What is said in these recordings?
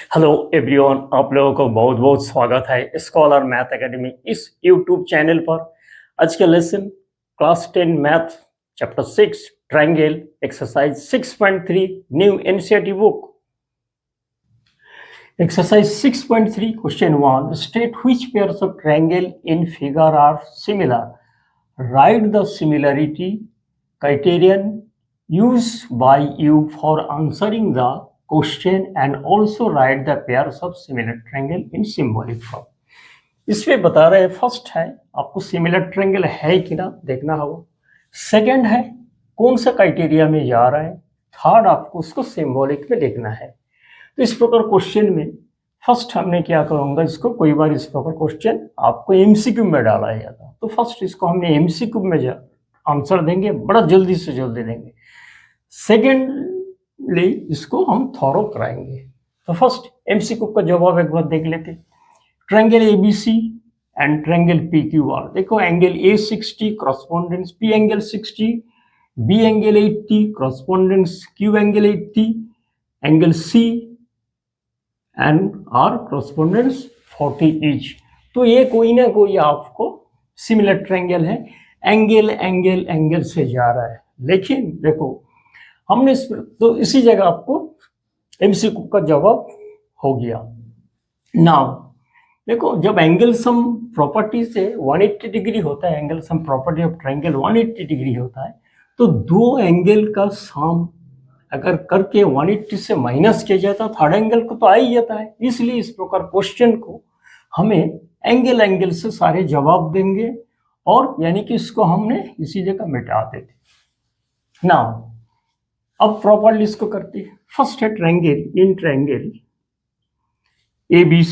Hello everyone, आप लोगों को बहुत बहुत स्वागत है स्कॉलर मैथ एकेडमी इस यूट्यूब चैनल पर। आज के lesson class 10 math chapter 6 triangle exercise 6.3 new NCERT book. Exercise 6.3 question 1, state which pairs of triangle in figure are similar, write the similarity criterion used by you for answering the question and also write the pairs of similar triangle in symbolic form। इसमें बता रहे हैं, first है आपको similar triangle है कि ना देखना होगा, सेकंड है कौन सा क्राइटेरिया में जा रहा है, थर्ड आपको उसको सिंबॉलिक में देखना है। तो इस प्रकार क्वेश्चन में फर्स्ट हमने क्या करूंगा, इसको कोई बार इस प्रकार क्वेश्चन आपको एमसीक्यू में डाला जाता, तो फर्स्ट इसको हमने एमसीक्यू में आंसर देंगे, बड़ा जल्दी से जल्दी देंगे। सेकेंडली इसको हम थॉरो कराएंगे। तो फर्स्ट एमसीक्यू का जवाब एक बार देख लेते। Triangle ABC and triangle PQR, देखो angle A 60 correspondence P angle 60, B angle 80 correspondence Q angle 80, angle C and R correspondence 40 each. तो ये कोई ना कोई आपको सिमिलर ट्रायंगल है, एंगल एंगल एंगल से जा रहा है। लेकिन देखो हमने तो इसी जगह आपको एमसीक्यू का जवाब हो गया। नाउ देखो जब एंगल सम प्रॉपर्टी से 180 डिग्री होता है, angle sum property of triangle 180 degree होता है, तो दो एंगल का सम अगर करके 180 से माइनस किया जाता है, थर्ड एंगल को तो आ ही जाता है। इसलिए इस प्रकार क्वेश्चन को हमें एंगल एंगल से सारे जवाब देंगे, और यानी कि इसको हमने इसी जगह मिटा देते। नाउ अब प्रॉपर्ली इसको करते हैं। फर्स्ट है triangle, in triangle A B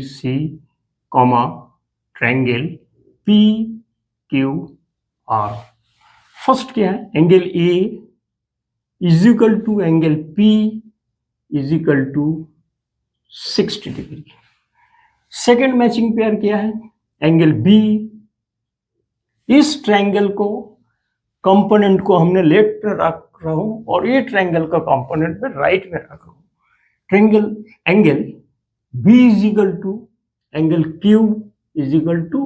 C comma triangle P Q R. First क्या है, angle A is equal to angle P is equal to 60 degree. Second matching pair क्या है, एंगल बी। इस ट्रायंगल को कंपोनेंट को हमने left पे रख रहा हूं और ये ट्रायंगल का कंपोनेंट में राइट में रख रहा हूं। Triangle angle B is equal to angle Q is equal to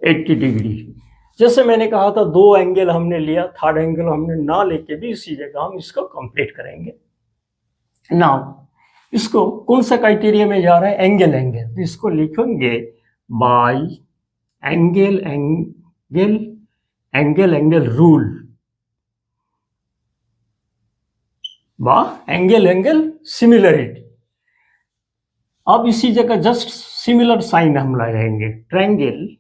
80 degree. जैसे मैंने कहा था दो एंगल हमने लिया, थर्ड एंगल हमने ना लेके भी इसी जगह हम इसको कंप्लीट करेंगे। नाउ इसको कौन सा क्राइटेरिया में जा रहा है, एंगल एंगल, तो इसको लिखेंगे by angle angle angle angle rule, by angle angle similarity. अब इसी जगह जस्ट सिमिलर साइन हम लगाएंगे, triangle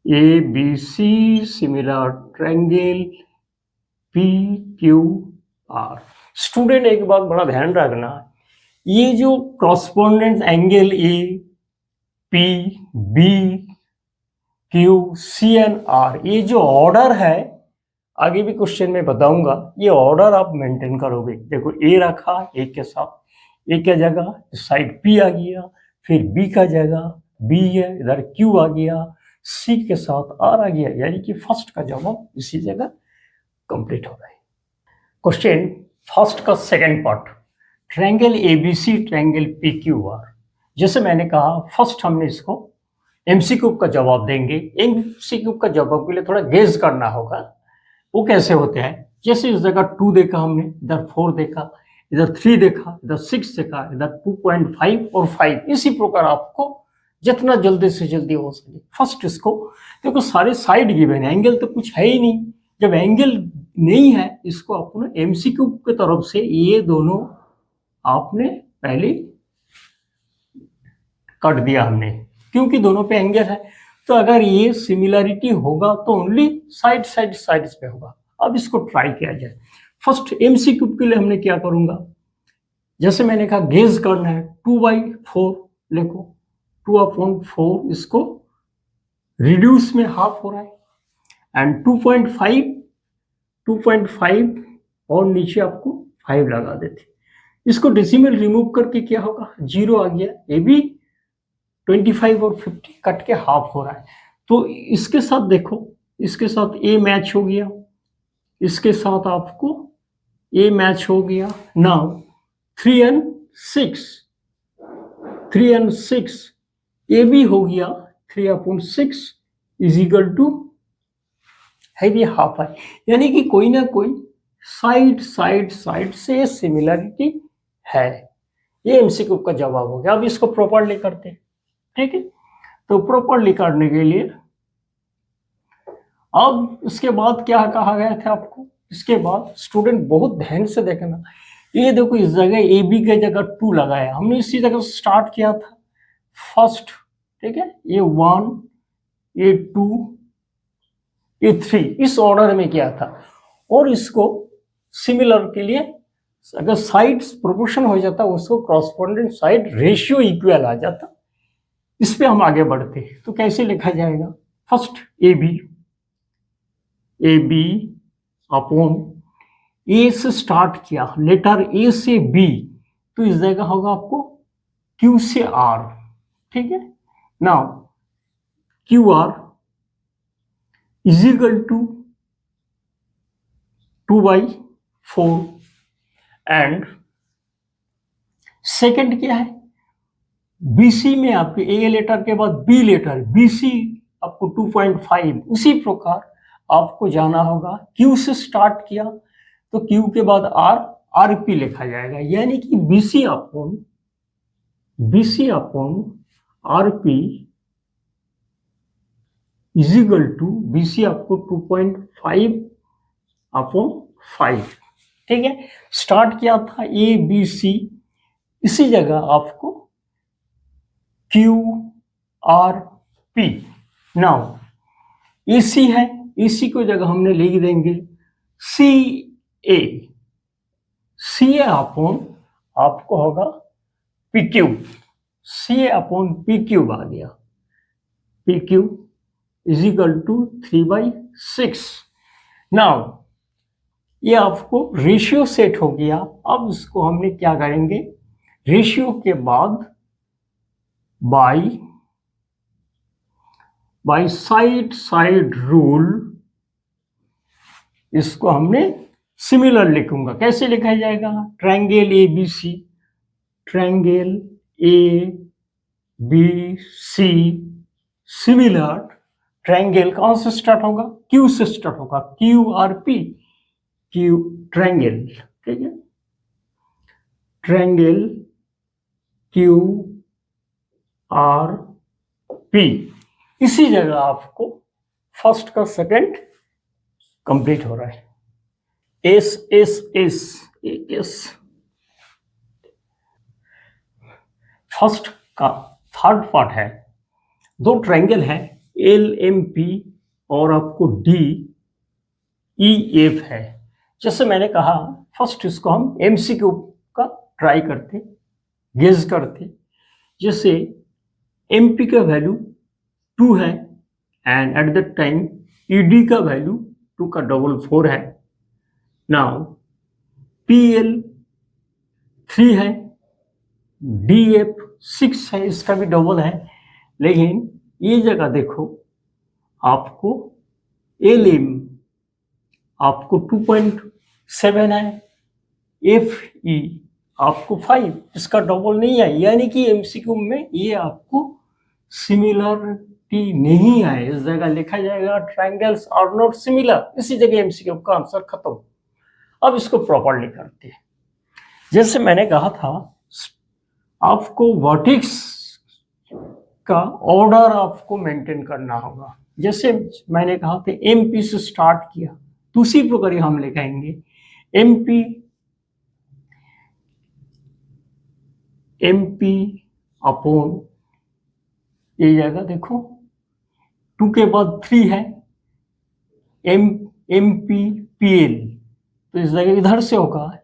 A B C similar triangle P Q R. Student एक बात बड़ा ध्यान रखना, ये जो correspondence angle A P B Q C and R, ये जो ऑर्डर है आगे भी क्वेश्चन में बताऊंगा, ये ऑर्डर आप मेंटेन करोगे। देखो ए रखा ए के साथ, ए के जगह साइड पी आ गया, फिर बी का जगह बी है, इधर क्यू आ गया, सी के साथ आर आ गया, यानी कि फर्स्ट का जवाब इसी जगह कंप्लीट हो रहा है। क्वेश्चन फर्स्ट का second part, triangle ABC triangle PQR. जैसे मैंने कहा फर्स्ट हमने इसको एमसीक्यू का जवाब देंगे। एमसीक्यू का जवाब के लिए थोड़ा गेस करना होगा, वो कैसे होते हैं। जैसे इस जगह 2 देखा हमने, इधर 4 देखा, इधर 3 देखा, इधर 6 देखा, इधर 2.5 और 5, इसी प्रकार आपको जितना जल्दी से जल्दी हो सके फर्स्ट इसको देखो, सारे साइड गिवन है, एंगल तो कुछ है ही नहीं। जब एंगल नहीं है इसको अपने एमसीक्यू की तरफ से ये दोनों आपने पहले कट दिया हमने, क्योंकि दोनों पे एंगल है। तो अगर ये सिमिलरिटी होगा तो ओनली साइड्स पे होगा। अब इसको ट्राई किया जाए। फर्स्ट एमसीक्यू के लिए हमने क्या करूंगा, जैसे मैंने कहा गेज करना है, 2/4 लिखो, 2/4 इसको रिड्यूस में हाफ हो रहा है, एंड 2.5 और नीचे आपको 5 लगा देते। इसको डेसिमल रिमूव करके क्या होगा, 0 आ गया। ये भी 25 और 50 कट के हाफ हो रहा है। तो इसके साथ देखो, इसके साथ ए मैच हो गया, इसके साथ आपको ए मैच हो गया। नाउ 3 and 6, 3 and 6 ए भी हो गया 3/6 इज इक्वल टू है भी हाफ है, यानी कि कोई ना कोई साइड से सिमिलरिटी है। ये एमसीक्यू का जवाब हो गया। अब इसको प्रॉपरली करते हैं, ठीक है। तो प्रॉपरली करने के लिए अब इसके बाद क्या कहा गया था आपको, इसके बाद स्टूडेंट बहुत ध्यान से देखना। ये देखो इस जगह ए बी की जगह 2 लगाया, हमने इसी जगह स्टार्ट किया था फर्स्ट, ठीक है। ये 1, ये 2, ये 3 इस ऑर्डर में किया था। और इसको सिमिलर के लिए अगर साइड्स प्रोपोर्शन हो जाता उसको कॉरस्पॉन्डेंट साइड रेशियो इक्वल आ जाता। इस पे हम आगे बढ़ते हैं। तो कैसे लिखा जाएगा, फर्स्ट ए बी अपॉन ए से स्टार्ट किया, लेटर ए से बी, तो इस जगह होगा आपको क्यू से आर, ठीक है। Now Q R is equal to 2/4 and second क्या है, बीसी में आपके ए लेटर के बाद बी लेटर, बीसी आपको 2.5। उसी प्रकार आपको जाना होगा, क्यू से स्टार्ट किया तो क्यू के बाद आर, आरपी लिखा जाएगा, यानी कि BC upon RP is equal to, BC आपको 2.5/5, ठीक है। स्टार्ट किया था ए बी सी, इसी जगह आपको Q R P. Now AC है, एसी को जगह हमने लिख देंगे सी ए अपॉन आपको होगा P Q, C A upon P Q आ गया, P Q is equal to 3/6। Now ये आपको रेशियो सेट हो गया। अब इसको हमने क्या करेंगे, रेशियो के बाद बाई साइड रूल, इसको हमने सिमिलर लिखूंगा। कैसे लिखा जाएगा, triangle A B C, triangle A B C similar, triangle कहां से स्टार्ट होगा, क्यू से स्टार्ट होगा, Q R P, Q triangle, ठीक है, ट्रायंगल क्यू आर पी। इसी जगह आपको फर्स्ट का सेकंड कंप्लीट हो रहा है, S S S S, first का थर्ड पार्ट है, दो ट्रायंगल है एल एम पी और आपको डी ई एफ है। जैसे मैंने कहा फर्स्ट इसको हम एमसीक्यू का ट्राई करते, गेज करते। जैसे एमपी का वैल्यू 2 है and at that time ED का वैल्यू 2 का डबल 4 है। नाउ पीएल 3 है, डीएफ 6 है, इसका भी डबल है, लेकिन ये जगह देखो आपको एलएम आपको 2.7 है, एफ ई आपको 5, इसका डबल नहीं है, यानी कि एमसीक्यू में ये आपको सिमिलरिटी नहीं है। इस जगह लिखा जाएगा ट्रायंगल्स आर नॉट सिमिलर, इसी जगह एमसीक्यू का आंसर खत्म। अब इसको प्रॉपरली करते हैं। जैसे मैंने कहा था आपको वर्टेक्स का ऑर्डर आपको मेंटेन करना होगा। जैसे मैंने कहा था एमपी से स्टार्ट किया, तो उसी प्रकार हम लिखेंगे एमपी अपॉन, ये जगह देखो 2 के बाद 3 है, एमपी पीएल, तो इस जगह इधर से होगा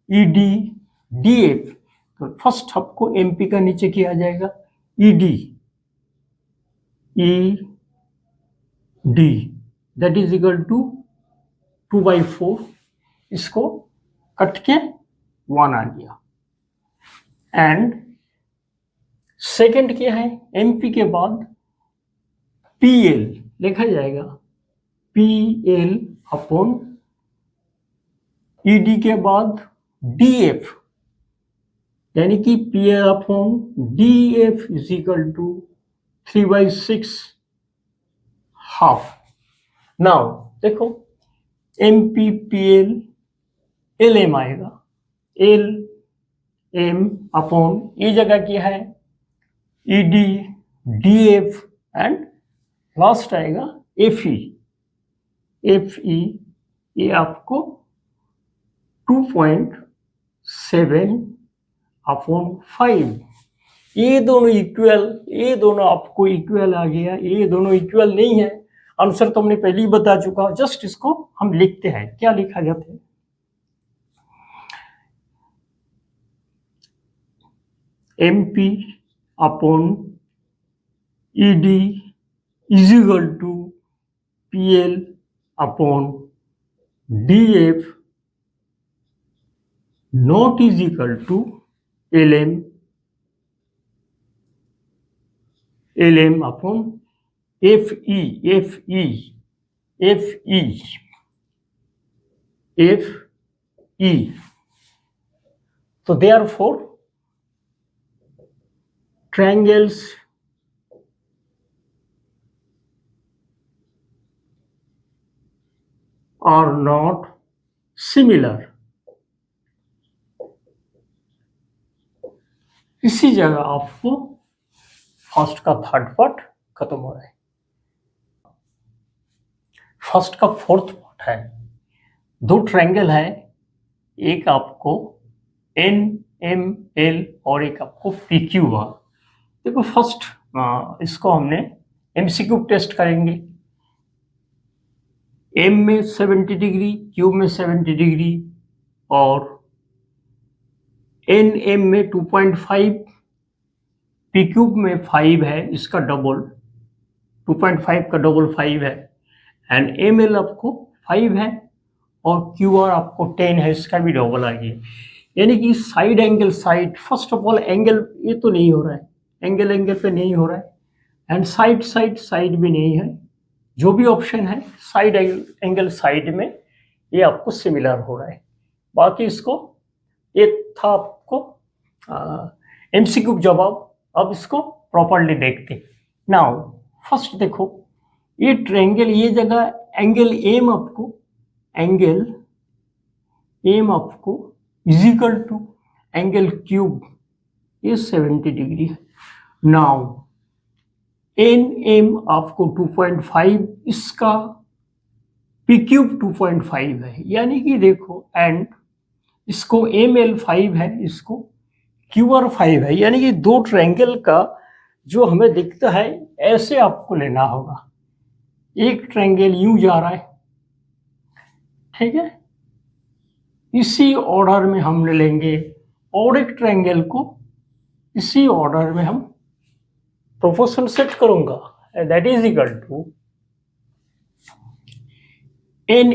ईडी डीएफ। तो फर्स्ट आपको एमपी का नीचे किया जाएगा ED that is equal to 2/4, इसको कट के 1 आ गया। एंड सेकंड क्या है, एमपी के बाद पीएल लिखा जाएगा, पीएल अपॉन ईडी के बाद डीएफ, यानी कि P upon D F is equal to 3/6 half. Now देखो M P P L M आएगा, एल एम अपॉन ये जगह क्या है E D D F and last आएगा एफ ई, ये आपको 2.7 अपॉन 5। ये दोनों इक्वल, ये दोनों आपको इक्वल आ गया, ये दोनों इक्वल नहीं है। आंसर तो हमने पहले ही बता चुका, जस्ट इसको हम लिखते हैं। क्या लिखा जाता है, M P upon E D is equal to P L upon D F not is equal to L M upon F E. तो therefore triangles are not similar। इसी जगह आपको फर्स्ट का थर्ड पार्ट खत्म हो रहा है। फर्स्ट का फोर्थ पार्ट है, दो ट्रायंगल है, एक आपको एन एम एल और एक आपको पी क्यू आर। देखो फर्स्ट इसको हमने एमसीक्यू टेस्ट करेंगे। एम में 70 डिग्री, क्यूब में 70 डिग्री और एन एम में 2.5, पी क्यूब में 5 है, इसका डबल 2.5 का डबल 5 है, एंड एम एल आपको 5 है और क्यू आर आपको 10 है, इसका भी डबल आ गया। यानी कि side angle side, first of all angle ये तो नहीं हो रहा है, एंगल पे नहीं हो रहा है, एंड साइड भी नहीं है। जो भी ऑप्शन है साइड एंगल साइड में ये आपको सिमिलर हो रहा है। बाकी इसको ये था आपको एमसीक्यू जवाब। अब इसको प्रॉपरली देखते। नाउ फर्स्ट देखो ये ट्रायंगल, ये जगह एंगल एम आपको is equal to angle Q, ये 70 डिग्री है। नाउ एन एम आपको 2.5, इसका पी क्यूब 2.5 है, यानी कि देखो एंड इसको एम एल 5 है, इसको क्यू आर 5 है, यानी कि दो ट्रायंगल का जो हमें दिखता है ऐसे आपको लेना होगा। एक ट्रायंगल यूं जा रहा है, ठीक है, इसी ऑर्डर में हम लेंगे, और एक ट्रायंगल को इसी ऑर्डर में हम प्रोपोर्शन सेट करूंगा, that is equal to N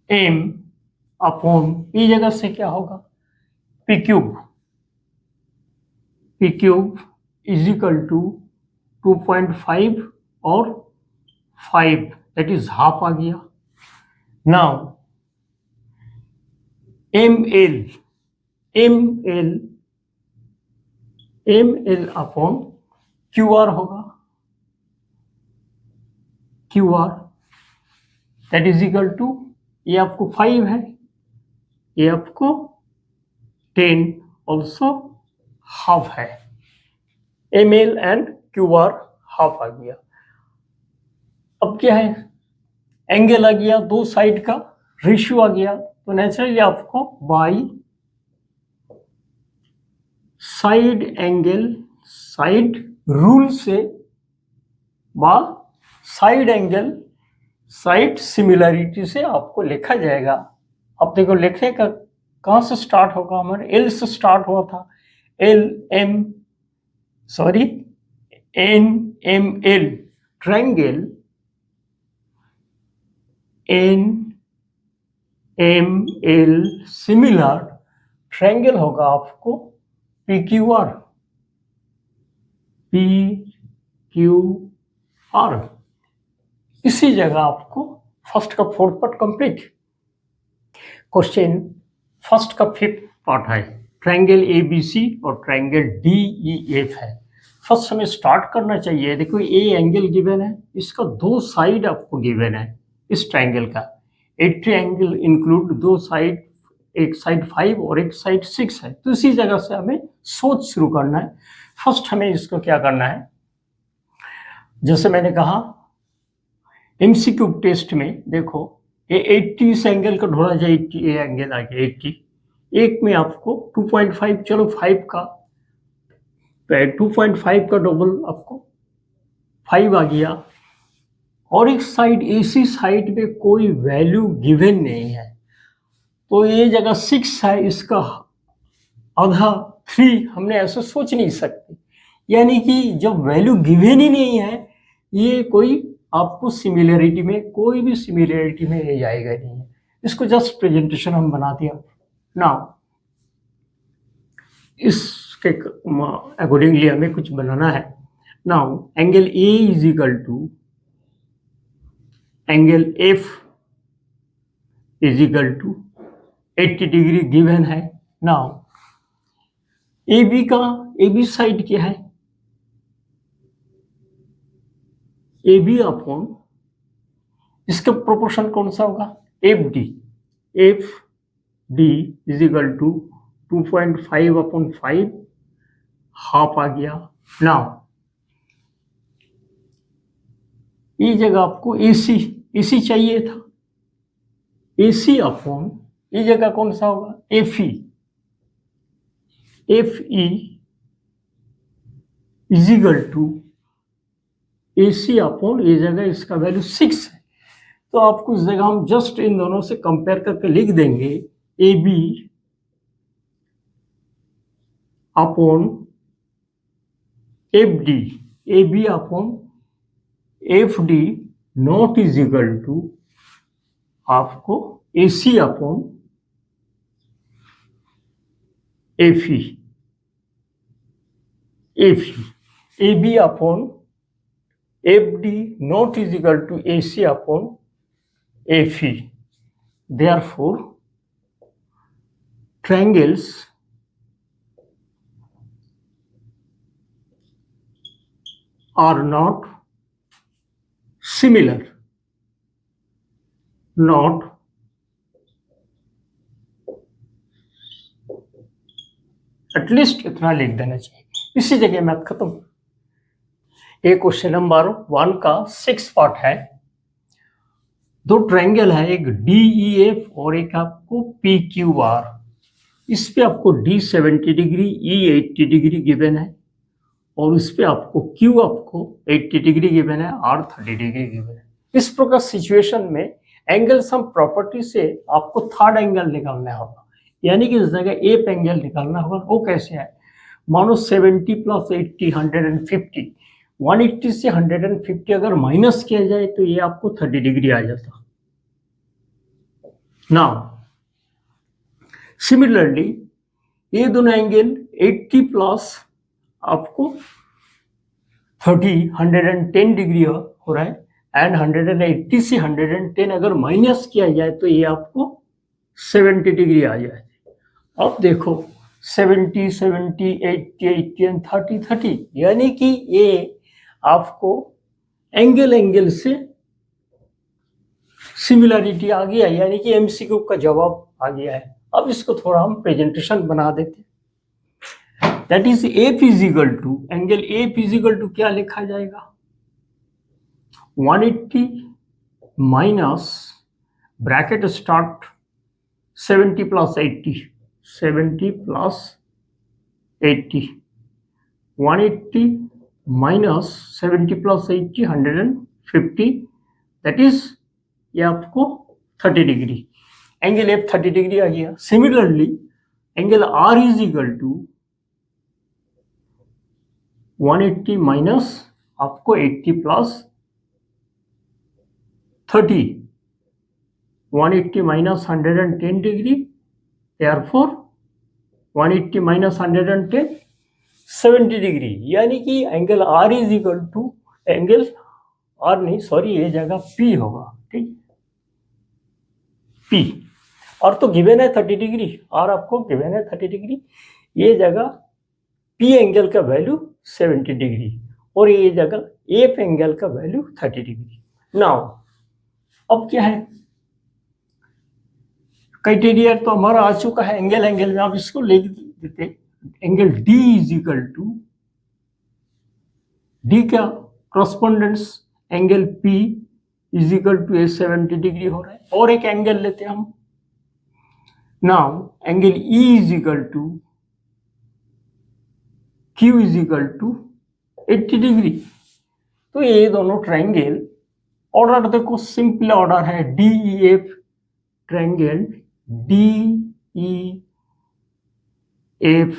M upon E जगह से क्या होगा P cube is equal to 2.5 और 5, दैट इज हाफ आ गया। Now M L upon Q R होगा, Q R that is equal to, ये आपको 5 है, ये आपको 10 ऑल्सो हाफ है। M L and Q R half आ गया। अब क्या है, एंगल आ गया, दो साइड का रेशियो आ गया, तो नेचुरली आपको by side angle side rule से बा साइड एंगल साइड सिमिलरिटी से आपको लिखा जाएगा। अब देखो लिखने का कहाँ से स्टार्ट होगा, हमारे एल से स्टार्ट हुआ था, N M L triangle N M L similar triangle होगा आपको पी क्यू आर। इसी जगह आपको फर्स्ट का fourth part complete. Question first का फिफ्थ पार्ट है, ट्रायंगल एबीसी और ट्रायंगल डीईएफ है। फर्स्ट हमें स्टार्ट करना चाहिए। देखो ए एंगल गिवन है, इसका दो साइड आपको गिवन है इस ट्रायंगल का। एक ट्रायंगल इंक्लूड दो साइड, एक साइड 5 और एक साइड 6 है। तो इसी जगह से हमें सोच शुरू करना है। फर्स्ट हमें इसको क्या करना है, जैसे मैंने कहा एमसीक्यू टेस्ट में देखो ये 80 इस एंगल का ढोड़ा जाए, 80 ये एंगल आ गया 80, एक में आपको 2.5, चलो 5 का 2.5 का डबल आपको 5 आ गया, और एक साइड एसी साइड में कोई वैल्यू गिवन नहीं है, तो ये जगह 6 है, इसका आधा 3 हमने ऐसे सोच नहीं सकते। यानी कि जब वैल्यू गिवन ही नहीं है, ये कोई आपको सिमिलरिटी में, कोई भी सिमिलरिटी में ये जाएगा नहीं है। इसको जस्ट प्रेजेंटेशन हम बना दिया। नाउ इसके अकॉर्डिंगली हमें कुछ बनाना है। Now angle A is equal to angle F is equal to 80 degree given है। नाउ ए बी साइड क्या है, ए बी अपॉन इसका प्रोपोर्शन कौन सा होगा, F D is equal to 2.5 upon 5, half आ गया। नाउ ये जगह आपको एसी चाहिए था, एसी अपॉन ये जगह कौन सा होगा, F E is equal to AC upon ये जगह इसका वैल्यू 6 है। तो आपको इस जगह हम जस्ट इन दोनों से कंपेयर करके लिख देंगे A B upon F D, A B upon F D not is equal to आपको A C upon F E, A B upon F D not is equal to A C upon F E. Therefore triangles are not similar, not at least इतना लिख देना चाहिए। इसी जगह math खत्म। ये question number 1 का 6 पार्ट है। दो ट्रायंगल है, एक डीईएफ और एक आपको पीक्यूआर। इस पे आपको डी 70 डिग्री, ई 80 डिग्री गिवन है, और इस पे आपको क्यू आपको 80 डिग्री गिवन है, आर 30 डिग्री गिवन है। इस प्रकार सिचुएशन में एंगल सम प्रॉपर्टी से आपको थर्ड एंगल निकालना होगा, यानी कि इस जगह एप एंगल निकालना होगा। वो कैसे है, मानो 70 प्लस 80 150, 180 से 150 अगर माइनस किया जाए तो ये आपको 30 डिग्री आ जाता। नाउ सिमिलरली ये दोनों एंगल 80 प्लस आपको 30 110 डिग्री हो रहा है, एंड 180 से 110 अगर माइनस किया जाए तो ये आपको 70 डिग्री आ जाए। अब देखो 70 70 80 80 एंड 30 30, यानी कि ये आपको एंगल से सिमिलरिटी आ गया, यानी कि एमसीक्यू का जवाब आ गया है। अब इसको थोड़ा हम प्रेजेंटेशन बना देते हैं। That is F is equal to angle F is equal to क्या लिखा जाएगा, 180 minus bracket start 70 plus 80, 70 plus 80, 180 minus 70 plus 80 150, that is ये आपको 30 डिग्री। एंगल एफ 30 डिग्री आ गया। Similarly angle R is equal to 180 minus आपको 80 plus 30, 180 minus 110 degree, therefore 180 minus 110 70 degree, यानी कि angle R is equal to angle R नहीं, sorry, ये जगह पी होगा, ठीक, पी। और तो गिवन है 30 डिग्री, और आपको गिवन है 30 डिग्री, ये जगह पी एंगल का वैल्यू 70 डिग्री और ये जगह एफ एंगल का वैल्यू 30 डिग्री। नाउ अब क्या है, क्राइटेरिया तो हमारा आ चुका है, एंगल एंगल में आप इसको लिख देते, angle D is equal to, D क्या, correspondence angle P is equal to a 70 degree हो रहा है। और एक एंगल लेते हैं हम, now angle E is equal to Q is equal to 80 degree. तो ये दोनों ट्रायंगल, ऑर्डर देखो सिंपल ऑर्डर है, D E F triangle, D E F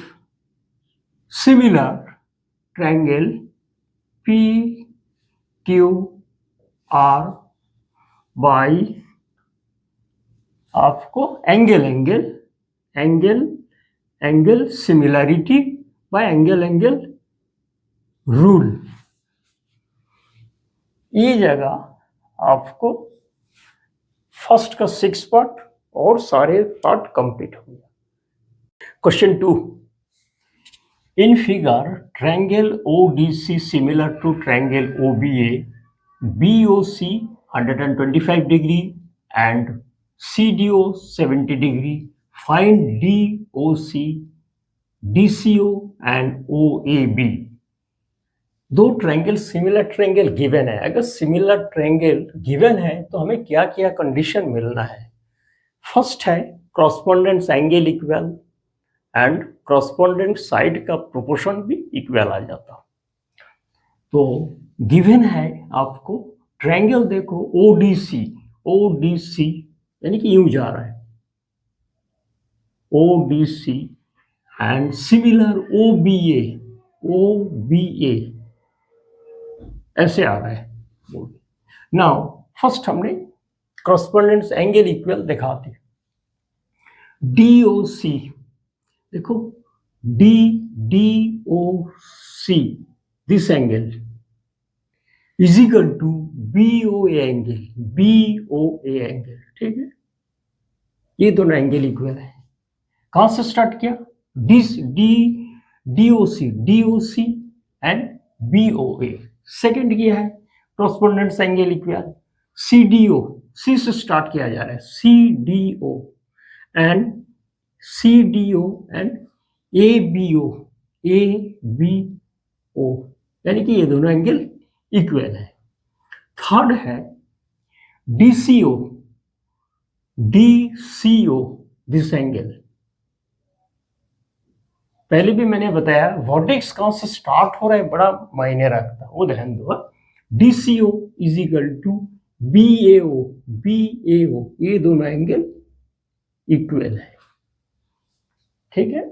similar triangle P Q R by आपको angle angle angle angle similarity bye angle angle rule. ये जगह आपको first का 6 पार्ट और सारे पार्ट कंप्लीट हो गया। Question 2, in figure triangle ODC similar to triangle OBA, BOC 125 degree and CDO 70 degree, find DOC, DCO and OAB। दो triangle similar triangle given है, अगर सिमिलर ट्रायंगल गिवन है तो हमें क्या क्या कंडीशन मिलना है। फर्स्ट है क्रॉसपोंडेंस एंगल इक्वल एंड क्रॉसपोंडेंट साइड का प्रोपोर्शन भी इक्वल आ जाता। तो गिवन है आपको ट्रायंगल, देखो ODC यानी कि यूं जा रहा है ODC एंड सिमिलर OBA ऐसे आ रहा है। नाउ फर्स्ट हमने क्रॉसपोंडेंस एंगल इक्वल दिखाते, DOC देखो, DOC this angle is equal to BOA angle, ठीक है, ये दोनों एंगल इक्वल है। कहां से स्टार्ट किया, DOC एंड BOA। सेकंड किया है क्रॉसपोंडेंस एंगल इक्वल CDO, C से स्टार्ट किया जा रहा है, CDO एंड ABO यानी कि ये दोनों एंगल इक्वल है। थर्ड है DCO दिस एंगल, पहले भी मैंने बताया वर्टेक्स कहां से स्टार्ट हो रहा है बड़ा मायने रखता है, वो ध्यान दो। DCO is equal to BAO, ये दोनों एंगल इक्वल है, ठीक है।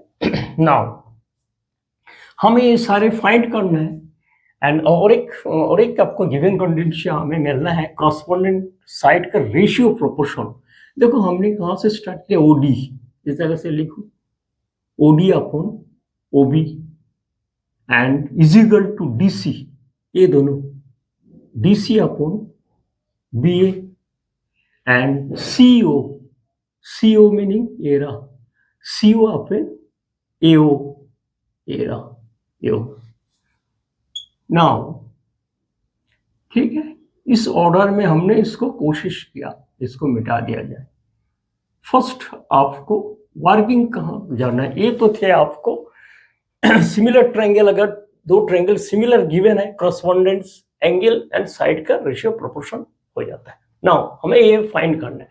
नाउ हमें ये सारे फाइंड करना है एंड और एक आपको गिवन कंडीशन हमें मिलना है, क्रॉसपोंडेंट साइड का रेशियो प्रोपोर्शन। देखो हमने कहां से स्टार्ट किया, OD, इस तरह से लिखो OD upon OB and is equal to DC, ये दोनों DC upon BA and CO meaning एरा, CO अपॉन AO, एरा AO। नाउ ठीक है, इस ऑर्डर में हमने इसको कोशिश किया इसको मिटा दिया जाए। फर्स्ट आपको वर्किंग कहाँ जाना है, ये तो थे आपको सिमिलर ट्रायंगल, अगर दो ट्रायंगल सिमिलर गिवन है, क्रॉसपोंडेंस एंगल एंड साइड का रेशियो प्रोपोर्शन हो जाता है। नाउ हमें ये फाइंड करना है,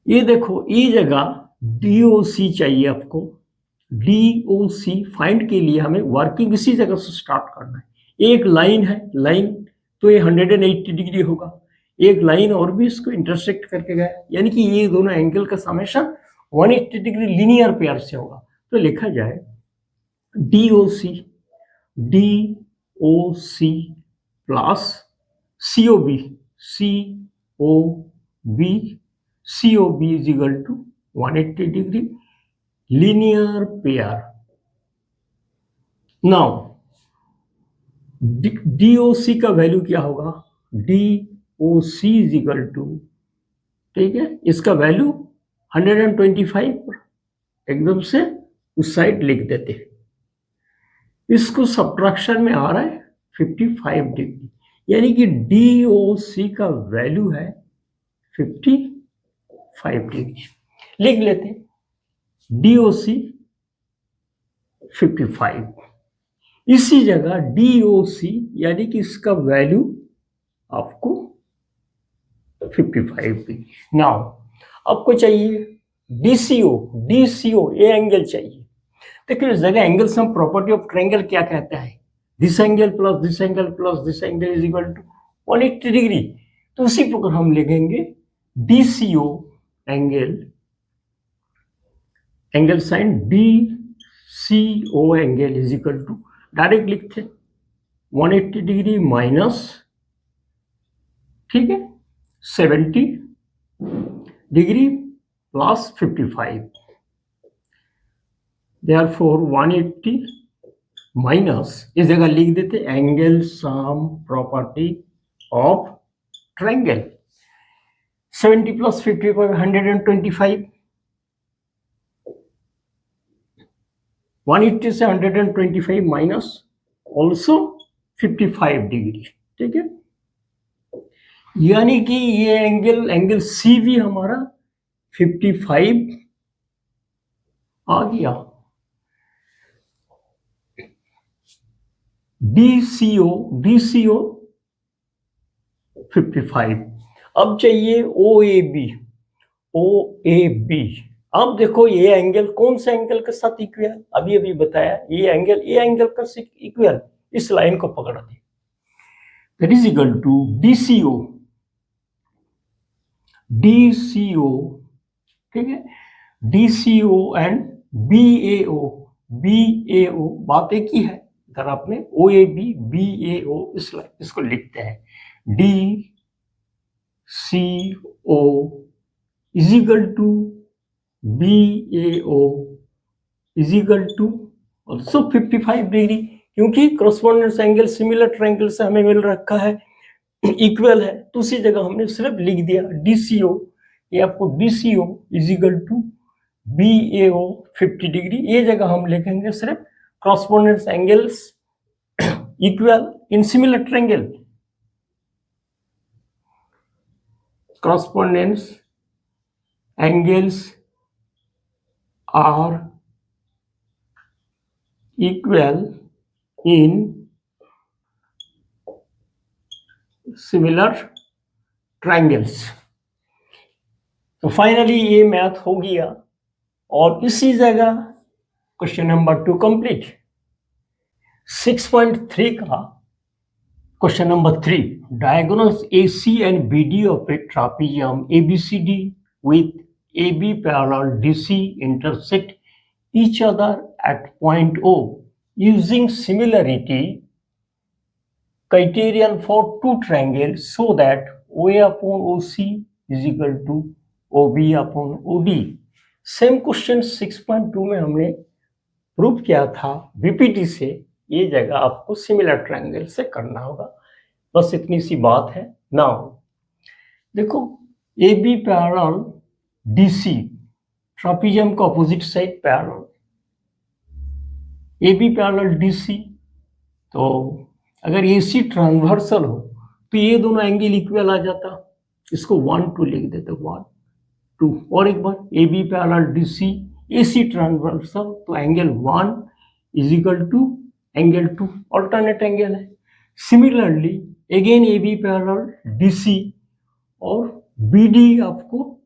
ये देखो ये जगह DOC चाहिए आपको, DOC फाइंड के लिए हमें वर्किंग इसी जगह से स्टार्ट करना है। एक लाइन है, लाइन तो ये 180 डिग्री होगा, एक लाइन और भी इसको इंटरसेक्ट करके गया, यानी कि ये दोनों एंगल का समेशन 180 डिग्री लीनियर पेयर से होगा। तो लिखा जाए DOC plus COB is equal to 180 degree linear pair. Now D O C का वैल्यू क्या होगा, D O C is equal to, ठीक है, इसका वैल्यू 125 एकदम से उस साइड लिख देते हैं। इसको सब्ट्रैक्शन में आ रहा है 55 डिग्री, यानी कि डी ओ सी का वैल्यू है 55 डिग्री। लिख लेते हैं डी ओ सी 55, इसी जगह डी ओ सी यानी कि इसका वैल्यू आपको 55 डिग्री। नाउ आपको चाहिए डीसीओ, डीसीओ ये एंगल चाहिए। देखिए इस जगह angle sum property of triangle क्या कहता है, this angle plus this angle plus this angle is equal to 180 degree. तो उसी प्रकार हम लिखेंगे DCO angle, angle sign D C O angle is equal to, direct लिखते 180 डिग्री माइनस, ठीक है, 70 डिग्री प्लस 55, देयरफॉर 180 माइनस, इस जगह लिख देते angle sum property of triangle, 70 plus 55 125, 180 से 125 माइनस ऑल्सो 55 डिग्री, ठीक है, यानी कि ये एंगल सी भी हमारा 55 आ गया। डीसीओ 55। अब चाहिए ओ ए बी। अब देखो ये एंगल कौन सा एंगल के साथ इक्वल, अभी बताया ये एंगल का इक्वल, इस लाइन को पकड़ा दे, that is equal to DCO, ठीक है, डीसीओ एंड बीएओ, बात एक ही है, इधर आपने ओ ए बी ए ओ इसको लिखते हैं D C O is equal to B A O is equal to also 55 degree, क्योंकि करस्पॉन्डेंस एंगल सिमिलर ट्रायंगल से हमें मिल रखा है, इक्वल है, तो उसी जगह हमने सिर्फ लिख दिया डीसीओ, ये आपको DCO is equal to B A O 50 degree, ये जगह हम लिखेंगे सिर्फ correspondence angles equal in similar triangle, correspondence angles are equal in similar triangles। तो फाइनली ये मैथ हो गया, और इसी जगह क्वेश्चन नंबर 2 कंप्लीट। 6.3 का question number 3, diagonals AC and BD of a trapezium ABCD with AB parallel DC intersect each other at point O using similarity criterion for two triangles so that OA upon OC is equal to OB upon OD। Same question 6.2 में हमने prove किया था BPT से, ये जगह आपको similar triangle से करना होगा, बस इतनी सी बात है। नाउ देखो A B parallel DC, trapezium का opposite side parallel, A B parallel DC, तो अगर एसी ट्रांसवर्सल हो तो ये दोनों एंगल इक्वल आ जाता, इसको 1 2 लिख देते, 1 2, और एक बार A B parallel DC AC transversal, तो angle 1 is equal to angle 2, alternate angle है। Similarly again A B parallel DC और बीडी आपको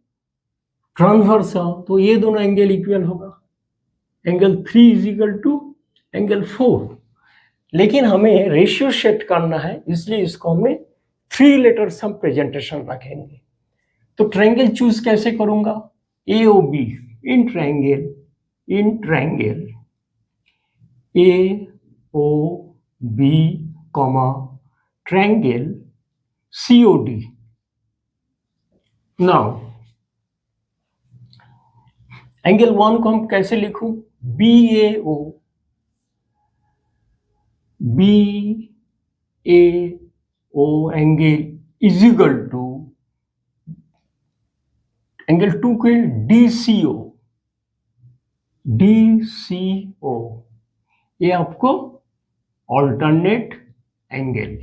ट्रांसवर्सल, तो ये दोनों एंगल इक्वल होगा, angle 3 is equal to angle 4, लेकिन हमें रेशियो सेट करना है, इसलिए इसको हमने 3 लेटर्स हम प्रेजेंटेशन रखेंगे। तो ट्रायंगल चूज कैसे करूंगा, A O B in triangle A O B comma triangle C O D. Now angle 1 को हम कैसे लिखूं, B A O, B A O angle is equal to angle 2 के डी सी ओ, ये आपको alternate angle,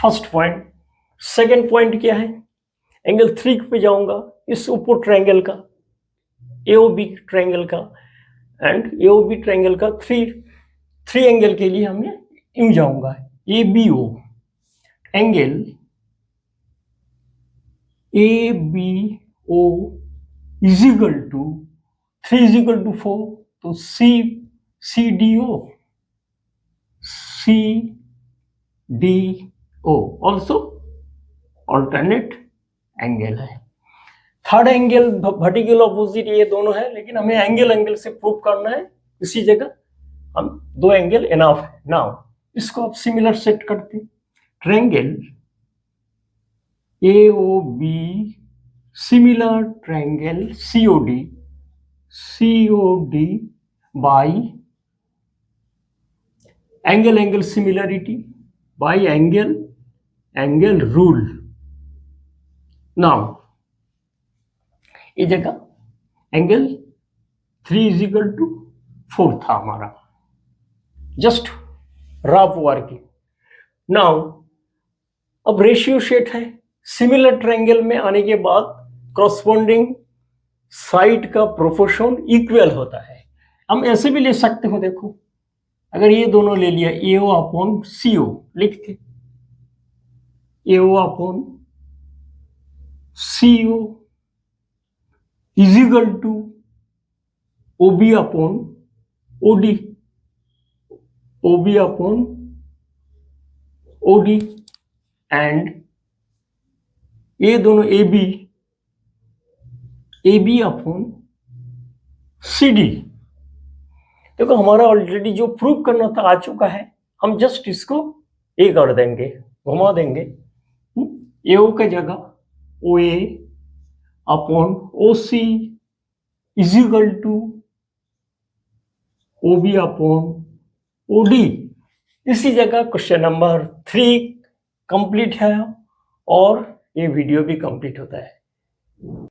first point. Second point क्या है, angle 3 पे जाऊंगा, इस ऊपर ट्रायंगल का, एओबी ट्रायंगल का एंड एओबी ट्रायंगल का थ्री एंगल के लिए हमें यूं जाऊंगा, A B O angle A B O is equal to 3 is equal to 4, तो C D O also alternate angle है। थर्ड एंगल वर्टिकल ऑपोजिट, ये दोनों है, लेकिन हमें एंगल से प्रूव करना है, इसी जगह हम 2 एंगल इनफ है। नाउ इसको आप सिमिलर सेट करते, triangle AOB similar triangle COD bye angle similarity bye angle rule. Now ये जगह एंगल 3 इज इक्वल टू 4 था हमारा, जस्ट रफ वर्किंग। नाउ अब रेशियो सेट है, सिमिलर ट्रायंगल में आने के बाद कॉरस्पॉन्डिंग साइड का प्रोपोर्शन इक्वल होता है। हम ऐसे भी ले सकते हो, देखो अगर ये दोनों ले लिया, AO अपॉन CO लिखते, AO upon CO is equal to OB upon OD and ये दोनों AB अपॉन CD। देखो हमारा ऑलरेडी जो प्रूव करना था आ चुका है, हम जस्ट इसको ए कर देंगे, घुमा देंगे, AO के जगह OA upon OC is equal to OB upon OD। इसी जगह क्वेश्चन नंबर 3 कंप्लीट है और ये वीडियो भी कंप्लीट होता है।